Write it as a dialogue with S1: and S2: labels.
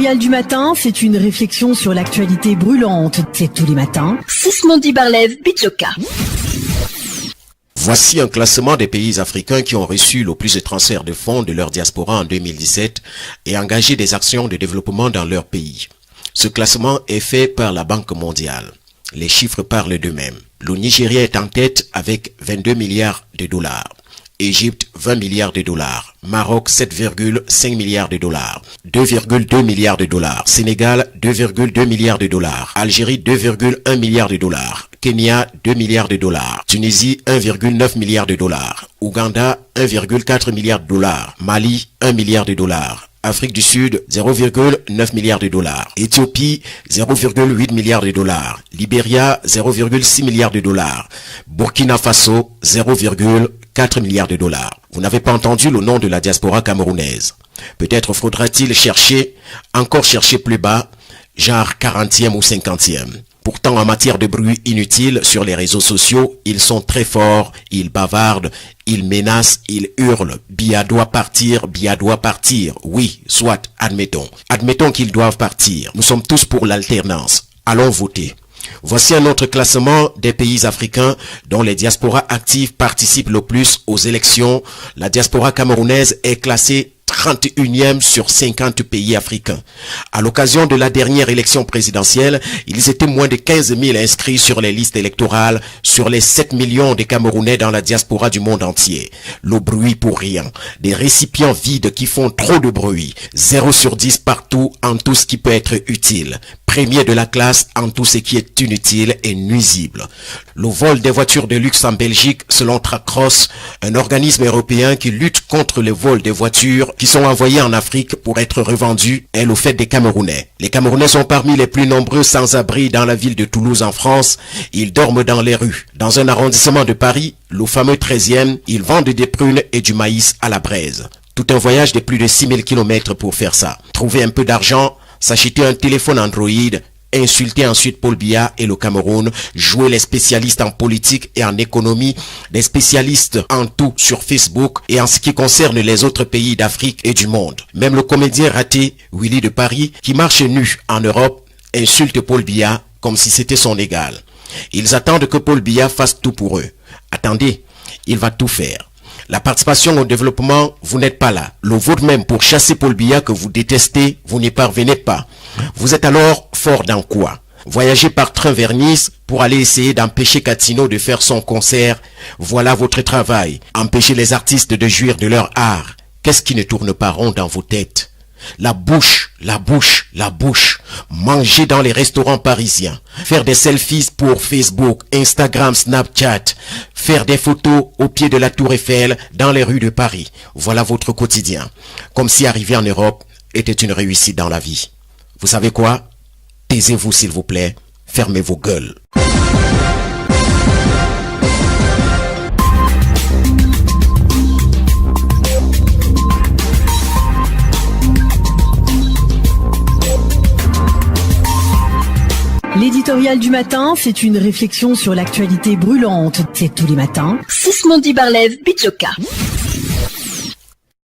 S1: L'éditorial du matin, c'est une réflexion sur l'actualité brûlante. C'est tous les matins.
S2: Sismondi Barlev, Bitsoka.
S3: Voici un classement des pays africains qui ont reçu le plus de transferts de fonds de leur diaspora en 2017 et engagé des actions de développement dans leur pays. Ce classement est fait par la Banque mondiale. Les chiffres parlent d'eux-mêmes. Le Nigeria est en tête avec 22 milliards de dollars. Égypte, 20 milliards de dollars. Maroc, 7,5 milliards de dollars. 2,2 milliards de dollars. Sénégal, 2,2 milliards de dollars. Algérie, 2,1 milliards de dollars. Kenya, 2 milliards de dollars. Tunisie, 1,9 milliard de dollars. Ouganda, 1,4 milliard de dollars. Mali, 1 milliard de dollars. Afrique du Sud, 0,9 milliards de dollars. Éthiopie, 0,8 milliards de dollars. Libéria, 0,6 milliards de dollars. Burkina Faso, 0,4 milliards de dollars. Vous n'avez pas entendu le nom de la diaspora camerounaise. Peut-être faudra-t-il chercher plus bas, genre 40e ou 50e. Pourtant, en matière de bruit inutile sur les réseaux sociaux, ils sont très forts, ils bavardent, ils menacent, ils hurlent. Biya doit partir, Biya doit partir. Oui, soit, admettons. Admettons qu'ils doivent partir. Nous sommes tous pour l'alternance. Allons voter. Voici un autre classement des pays africains dont les diasporas actives participent le plus aux élections. La diaspora camerounaise est classée 31e sur 50 pays africains. À l'occasion de la dernière élection présidentielle, ils étaient moins de 15 000 inscrits sur les listes électorales sur les 7 millions de Camerounais dans la diaspora du monde entier. Le bruit pour rien. Des récipients vides qui font trop de bruit. 0 sur 10 partout en tout ce qui peut être utile. Premier de la classe en tout ce qui est inutile et nuisible. Le vol des voitures de luxe en Belgique, selon Tracross, un organisme européen qui lutte contre le vol des voitures qui sont envoyées en Afrique pour être revendues, est le fait des Camerounais. Les Camerounais sont parmi les plus nombreux sans-abri dans la ville de Toulouse en France. Ils dorment dans les rues. Dans un arrondissement de Paris, le fameux 13e, ils vendent des prunes et du maïs à la braise. Tout un voyage de plus de 6000 km pour faire ça. Trouver un peu d'argent, s'acheter un téléphone Android, insulter ensuite Paul Biya et le Cameroun, jouer les spécialistes en politique et en économie, des spécialistes en tout sur Facebook et en ce qui concerne les autres pays d'Afrique et du monde. Même le comédien raté Willy de Paris, qui marche nu en Europe, insulte Paul Biya comme si c'était son égal. Ils attendent que Paul Biya fasse tout pour eux. Attendez, il va tout faire. La participation au développement, vous n'êtes pas là. Le vote même pour chasser Paul Biya que vous détestez, vous n'y parvenez pas. Vous êtes alors fort dans quoi? Voyager par train vers Nice pour aller essayer d'empêcher Catino de faire son concert. Voilà votre travail. Empêcher les artistes de jouir de leur art. Qu'est-ce qui ne tourne pas rond dans vos têtes? La bouche, la bouche, la bouche. Manger dans les restaurants parisiens. Faire des selfies pour Facebook, Instagram, Snapchat. Faire des photos au pied de la Tour Eiffel dans les rues de Paris. Voilà votre quotidien. Comme si arriver en Europe était une réussite dans la vie. Vous savez quoi? Taisez-vous s'il vous plaît. Fermez vos gueules.
S1: L'éditorial du matin, c'est une réflexion sur l'actualité brûlante. C'est tous les matins.
S2: Sismondi Barlev, Bitsoka.